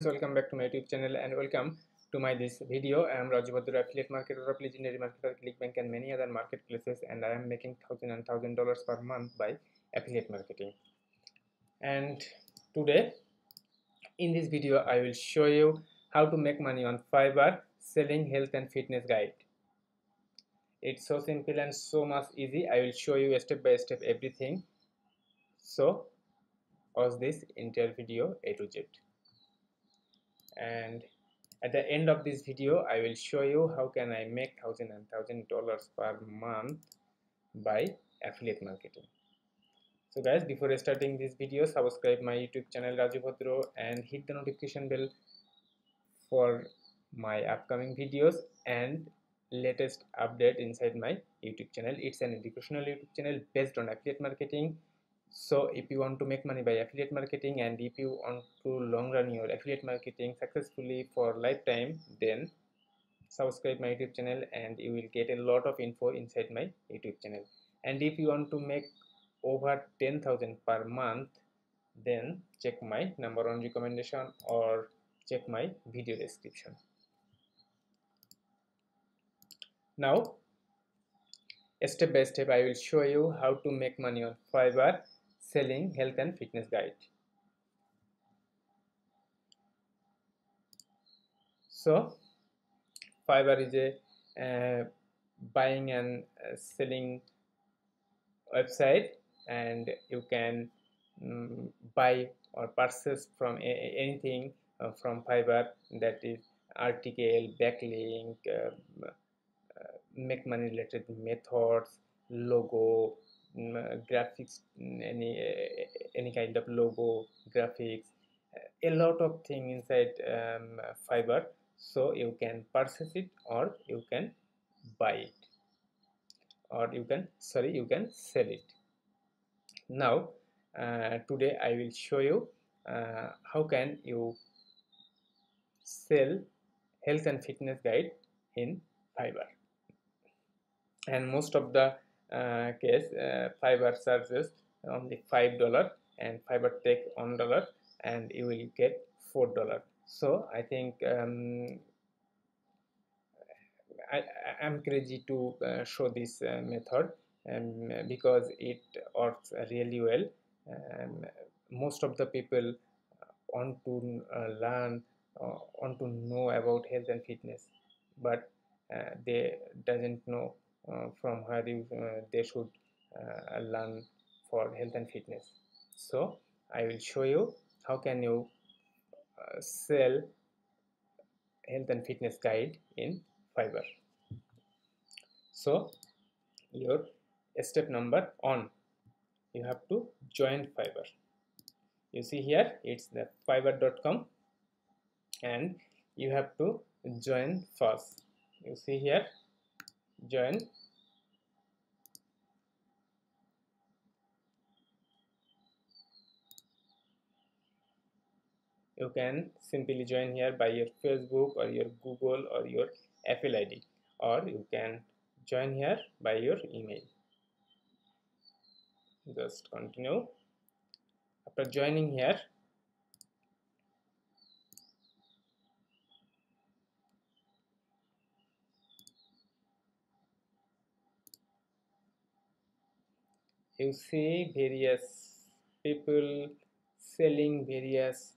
welcome back to my YouTube channel and welcome to my this video. I am Raju Bhadur, affiliate marketer of Legendary Marketer, ClickBank and many other marketplaces, and I am making $1,000 per month by affiliate marketing. And today in this video I will show you how to make money on Fiverr selling health and fitness guide. It's so simple and so much easy. I will show you step by step everything. So watch this entire video A to Z. And at the end of this video I will show you how can I make $1,000 per month by affiliate marketing. So guys, before starting this video, subscribe my YouTube channel Raju Bhadur and hit the notification bell for my upcoming videos and latest update inside my YouTube channel. It's an educational YouTube channel based on affiliate marketing. So if you want to make money by affiliate marketing and if you want to long run your affiliate marketing successfully for lifetime, then subscribe my YouTube channel and you will get a lot of info inside my YouTube channel. And if you want to make over 10,000 per month, then check my number 1 recommendation or check my video description. Now step by step I will show you how to make money on Fiverr selling health and fitness guide. So Fiverr is a buying and selling website, and you can buy or purchase from anything from Fiverr, that is article, backlink, make money related methods, logo, graphics, any kind of logo, graphics, a lot of things inside Fiverr. So you can purchase it or you can buy it, or you can sell it. Now today I will show you how can you sell health and fitness guide in Fiverr. And most of the case Fiverr charges only $5 and Fiverr take $1 and you will get $4. So I think I'm crazy to show this method because it works really well. Most of the people want to learn, want to know about health and fitness, but they doesn't know from where they should learn for health and fitness. So I will show you how can you sell health and fitness guide in Fiverr. So your step number 1, you have to join Fiverr. You see here it's the fiverr.com and you have to join first. You see here join. You can simply join here by your Facebook or your Google or your Apple ID, or you can join here by your email. Just continue. After joining here, you see various people selling various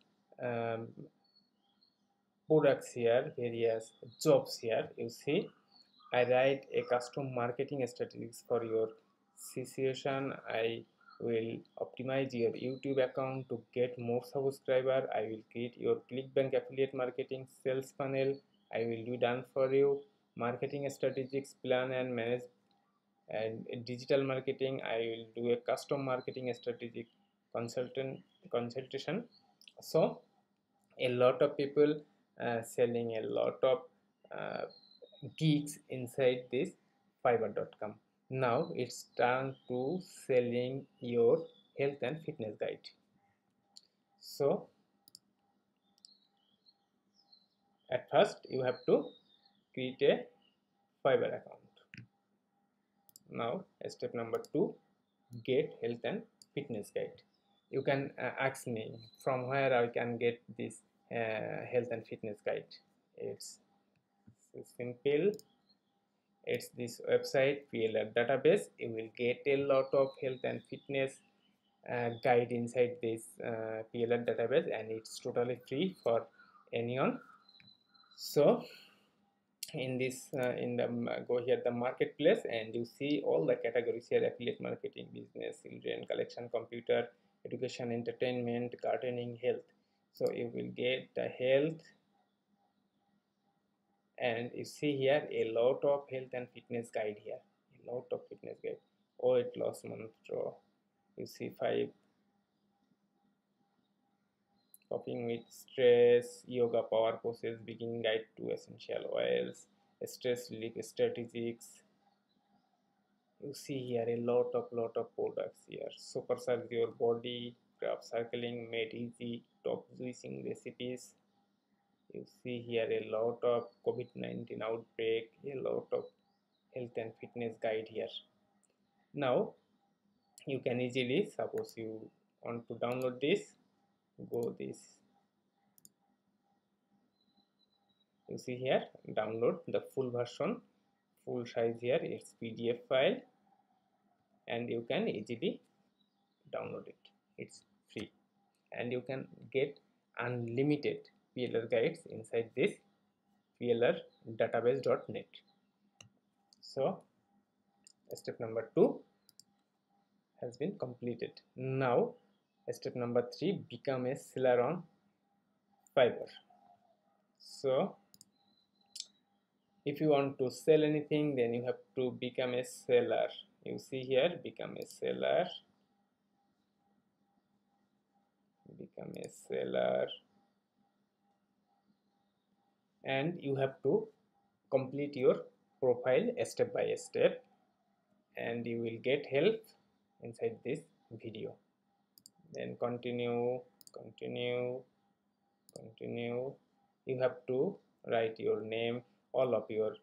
products here, various jobs here. You see I write a custom marketing strategies for your situation. I will optimize your YouTube account to get more subscriber. I will create your ClickBank affiliate marketing sales funnel. I will do done for you marketing strategics plan and manage and digital marketing. I will do a custom marketing strategic consultation. So a lot of people selling a lot of uh, geeks inside this fiverr.com. Now it's time to selling your health and fitness guide. So at first you have to create a Fiverr account. Now step number 2, get health and fitness guide. You can ask me from where I can get this health and fitness guide. It's simple. It's this website PLR database. You will get a lot of health and fitness guide inside this PLR database, and it's totally free for anyone. So in this in the go here the marketplace, and you see all the categories here: affiliate marketing, business, children, collection, computer, education, entertainment, gardening, health. So you will get the health, and you see here a lot of health and fitness guide here, a lot of fitness guide. Weight loss mantra, you see 5 coping with stress, yoga power poses, beginning guide to essential oils, stress relief strategies. You see here a lot of products here. Supercharge your body, graph circling made easy, top juicing recipes. You see here a lot of COVID-19 outbreak, a lot of health and fitness guide here. Now you can easily, suppose you want to download this, go this, you see here, download the full version, full size here, it's PDF file, and you can easily download it. It's free, and you can get unlimited PLR guides inside this PLR database.net. So step number 2 has been completed. Now step number 3, become a seller on Fiverr. So if you want to sell anything, then you have to become a seller. You see here, become a seller, become a seller, and you have to complete your profile step by step, and you will get help inside this video. Then continue. You have to write your name, all of your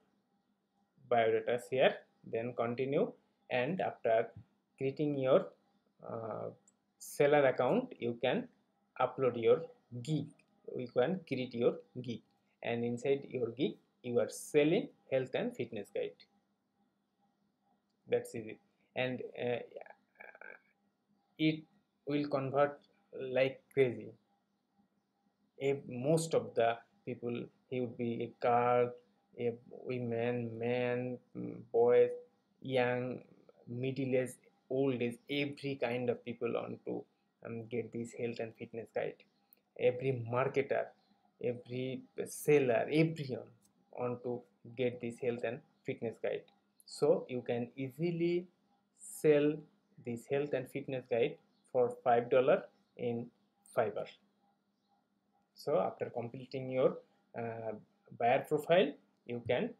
biodatas here, then continue. And after creating your seller account, you can upload your gig. You can create your gig, and inside your gig you are selling health and fitness guide. That's easy, and it will convert like crazy. If most of the people, he would be a girl, a women, men, boys, young, middle age, old age, every kind of people want to get this health and fitness guide. Every marketer, every seller, everyone want to get this health and fitness guide. So you can easily sell this health and fitness guide for $5 in Fiverr. So after completing your buyer profile, you can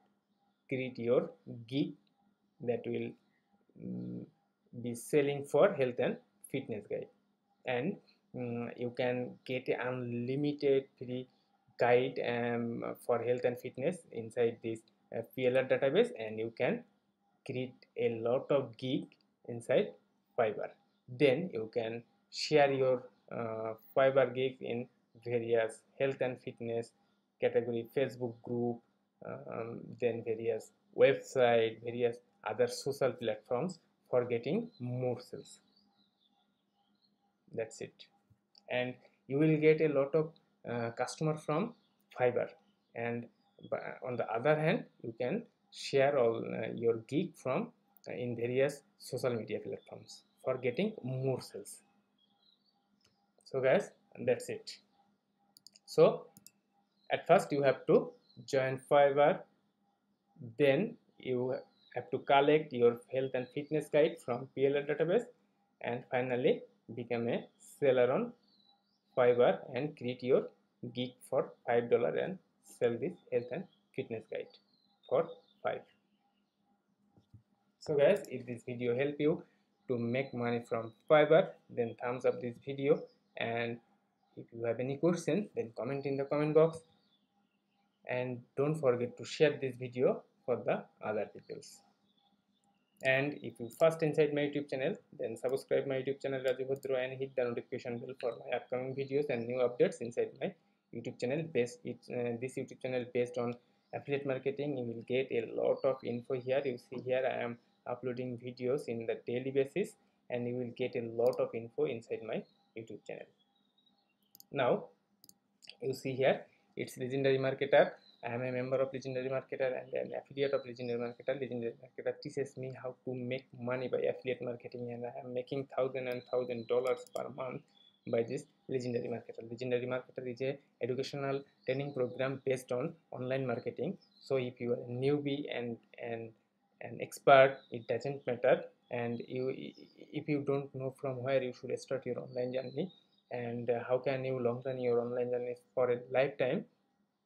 create your gig that will be selling for health and fitness guide, and you can get unlimited free guide for health and fitness inside this PLR database, and you can create a lot of gig inside Fiverr. Then you can share your Fiverr gigs in various health and fitness category, Facebook group, then various website, various other social platforms for getting more sales. That's it. And you will get a lot of customer from Fiverr, and on the other hand, you can share all your gig from in various social media platforms for getting more sales. So guys, that's it. So at first you have to join Fiverr, then you have to collect your health and fitness guide from PLR database, and finally become a seller on Fiverr and create your gig for $5 and sell this health and fitness guide for 5. So guys, if this video help you to make money from Fiverr, then thumbs up this video, and if you have any question, then comment in the comment box, and don't forget to share this video for the other peoples. And if you first inside my YouTube channel, then subscribe my YouTube channel Raju Bhadra and hit the notification bell for my upcoming videos and new updates inside my YouTube channel based this YouTube channel based on affiliate marketing. You will get a lot of info here. You see here I am uploading videos in the daily basis, and you will get a lot of info inside my YouTube channel. Now you see here it's Legendary Marketer. I am a member of Legendary Marketer and an affiliate of Legendary Marketer. Legendary Marketer teaches me how to make money by affiliate marketing, and I am making $1,000 per month by this Legendary Marketer. Legendary Marketer is a educational training program based on online marketing. So if you are a newbie and an expert, it doesn't matter. And if you don't know from where you should start your online journey, and how can you long run your online journey for a lifetime,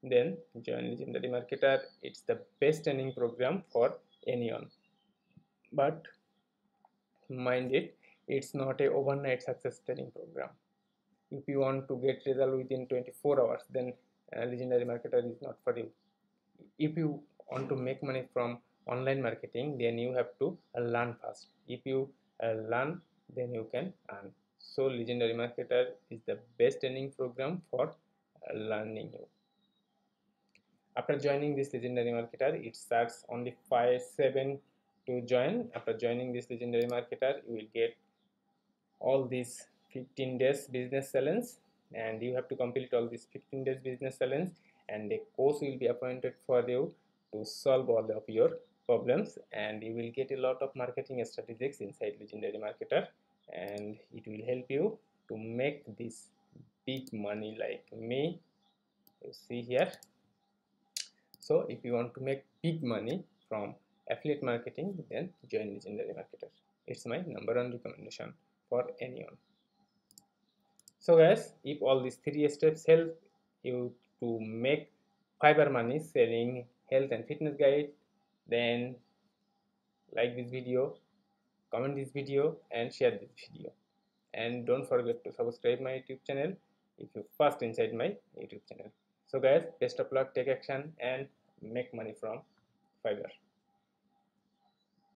then join Legendary Marketer. It's the best training program for anyone. But mind it, it's not a overnight success training program. If you want to get result within 24 hours, then Legendary Marketer is not for you. If you want to make money from online marketing, then you have to learn first. If you learn, then you can earn. So Legendary Marketer is the best training program for learning you. After joining this Legendary Marketer, it starts only 5-7 to join. After joining this Legendary Marketer, you will get all these 15 days business challenge, and you have to complete all these 15 days business challenge, and a coach will be appointed for you to solve all of your problems, and you will get a lot of marketing strategies inside Legendary Marketer, and it will help you to make this big money like me. You see here. So if you want to make big money from affiliate marketing, then join Legendary Marketer. It's my #1 recommendation for anyone. So guys, if all these 3 steps help you to make Fiverr money selling health and fitness guide, then like this video, comment this video, and share this video. And don't forget to subscribe my YouTube channel if you first inside my YouTube channel. So guys, best of luck, take action, and make money from Fiverr.